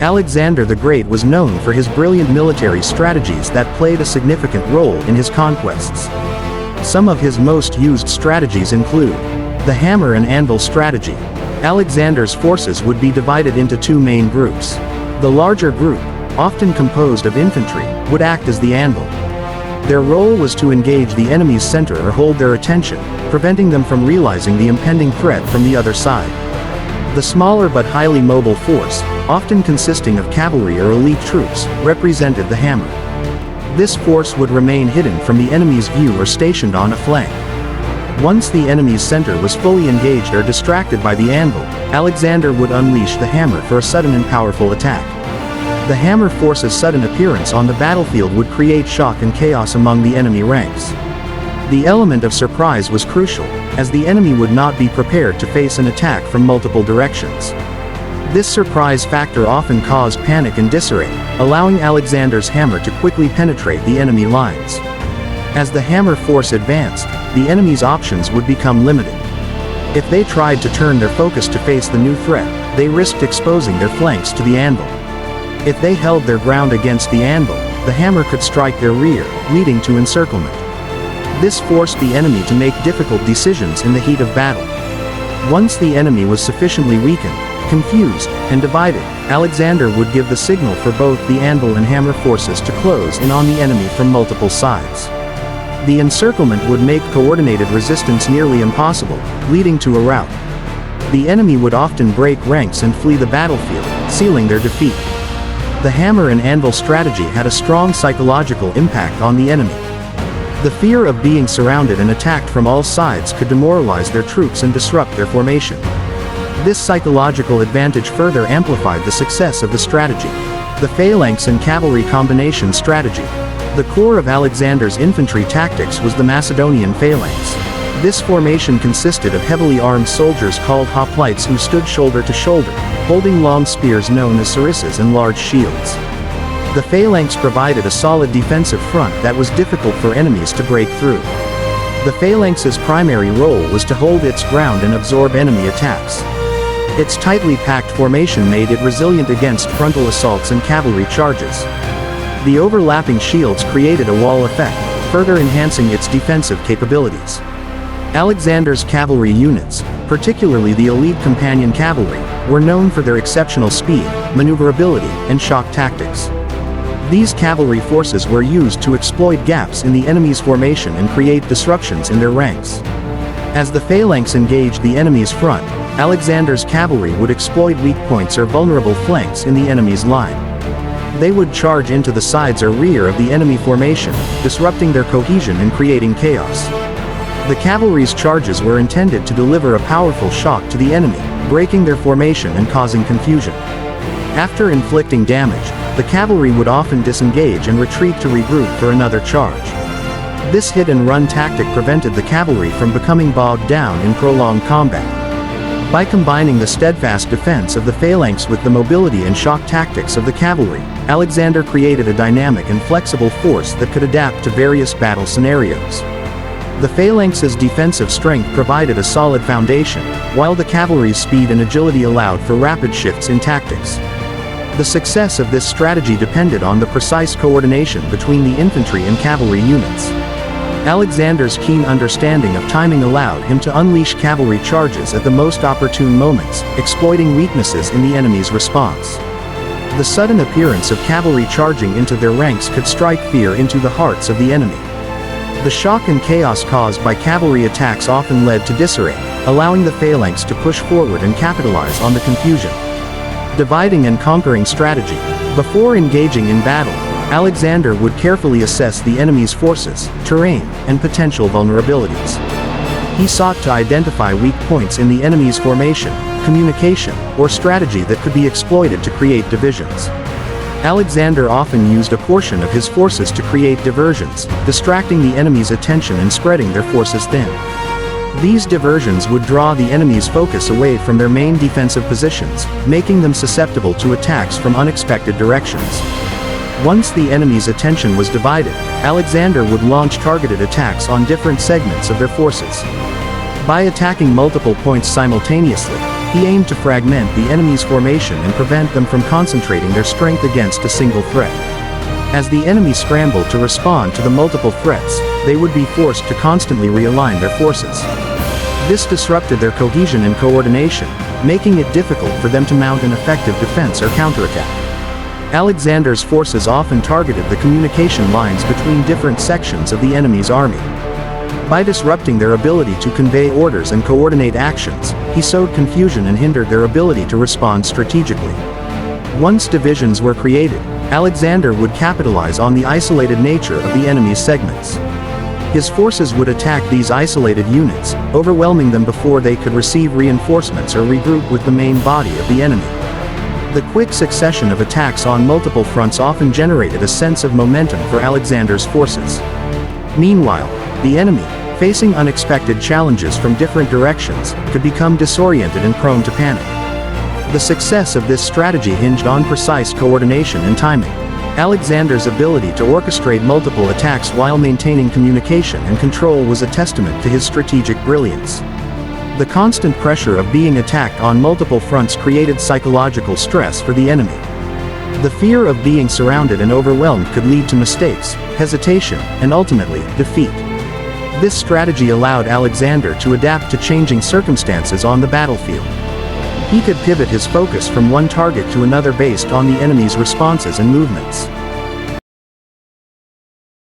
Alexander the Great was known for his brilliant military strategies that played a significant role in his conquests. Some of his most used strategies include the hammer and anvil strategy. Alexander's forces would be divided into two main groups. The larger group, often composed of infantry, would act as the anvil. Their role was to engage the enemy's center or hold their attention, preventing them from realizing the impending threat from the other side. The smaller but highly mobile force, often consisting of cavalry or elite troops, represented the hammer. This force would remain hidden from the enemy's view or stationed on a flank. Once the enemy's center was fully engaged or distracted by the anvil, Alexander would unleash the hammer for a sudden and powerful attack. The hammer force's sudden appearance on the battlefield would create shock and chaos among the enemy ranks. The element of surprise was crucial, as the enemy would not be prepared to face an attack from multiple directions. This surprise factor often caused panic and disarray, allowing Alexander's hammer to quickly penetrate the enemy lines. As the hammer force advanced, the enemy's options would become limited. If they tried to turn their focus to face the new threat, they risked exposing their flanks to the anvil. If they held their ground against the anvil, the hammer could strike their rear, leading to encirclement. This forced the enemy to make difficult decisions in the heat of battle. Once the enemy was sufficiently weakened, confused, and divided, Alexander would give the signal for both the anvil and hammer forces to close in on the enemy from multiple sides. The encirclement would make coordinated resistance nearly impossible, leading to a rout. The enemy would often break ranks and flee the battlefield, sealing their defeat. The hammer and anvil strategy had a strong psychological impact on the enemy. The fear of being surrounded and attacked from all sides could demoralize their troops and disrupt their formation. This psychological advantage further amplified the success of the strategy. The phalanx and cavalry combination strategy. The core of Alexander's infantry tactics was the Macedonian phalanx. This formation consisted of heavily armed soldiers called hoplites who stood shoulder to shoulder, holding long spears known as sarissas and large shields. The phalanx provided a solid defensive front that was difficult for enemies to break through. The phalanx's primary role was to hold its ground and absorb enemy attacks. Its tightly packed formation made it resilient against frontal assaults and cavalry charges. The overlapping shields created a wall effect, further enhancing its defensive capabilities. Alexander's cavalry units, particularly the elite companion cavalry, were known for their exceptional speed, maneuverability, and shock tactics. These cavalry forces were used to exploit gaps in the enemy's formation and create disruptions in their ranks. As the phalanx engaged the enemy's front, Alexander's cavalry would exploit weak points or vulnerable flanks in the enemy's line. They would charge into the sides or rear of the enemy formation, disrupting their cohesion and creating chaos. The cavalry's charges were intended to deliver a powerful shock to the enemy, breaking their formation and causing confusion. After inflicting damage, the cavalry would often disengage and retreat to regroup for another charge. This hit-and-run tactic prevented the cavalry from becoming bogged down in prolonged combat. By combining the steadfast defense of the phalanx with the mobility and shock tactics of the cavalry, Alexander created a dynamic and flexible force that could adapt to various battle scenarios. The phalanx's defensive strength provided a solid foundation, while the cavalry's speed and agility allowed for rapid shifts in tactics. The success of this strategy depended on the precise coordination between the infantry and cavalry units. Alexander's keen understanding of timing allowed him to unleash cavalry charges at the most opportune moments, exploiting weaknesses in the enemy's response. The sudden appearance of cavalry charging into their ranks could strike fear into the hearts of the enemy. The shock and chaos caused by cavalry attacks often led to disarray, allowing the phalanx to push forward and capitalize on the confusion. Dividing and conquering strategy. Before engaging in battle, Alexander would carefully assess the enemy's forces, terrain, and potential vulnerabilities. He sought to identify weak points in the enemy's formation, communication, or strategy that could be exploited to create divisions. Alexander often used a portion of his forces to create diversions, distracting the enemy's attention and spreading their forces thin. These diversions would draw the enemy's focus away from their main defensive positions, making them susceptible to attacks from unexpected directions. Once the enemy's attention was divided, Alexander would launch targeted attacks on different segments of their forces. By attacking multiple points simultaneously, He aimed to fragment the enemy's formation and prevent them from concentrating their strength against a single threat. As the enemy scrambled to respond to the multiple threats, they would be forced to constantly realign their forces. This disrupted their cohesion and coordination, making it difficult for them to mount an effective defense or counterattack. Alexander's forces often targeted the communication lines between different sections of the enemy's army. By disrupting their ability to convey orders and coordinate actions, he sowed confusion and hindered their ability to respond strategically. Once divisions were created, Alexander would capitalize on the isolated nature of the enemy's segments. His forces would attack these isolated units, overwhelming them before they could receive reinforcements or regroup with the main body of the enemy. The quick succession of attacks on multiple fronts often generated a sense of momentum for Alexander's forces. Meanwhile, the enemy, facing unexpected challenges from different directions, could become disoriented and prone to panic. The success of this strategy hinged on precise coordination and timing. Alexander's ability to orchestrate multiple attacks while maintaining communication and control was a testament to his strategic brilliance. The constant pressure of being attacked on multiple fronts created psychological stress for the enemy. The fear of being surrounded and overwhelmed could lead to mistakes, hesitation, and ultimately, defeat. This strategy allowed Alexander to adapt to changing circumstances on the battlefield. He could pivot his focus from one target to another based on the enemy's responses and movements.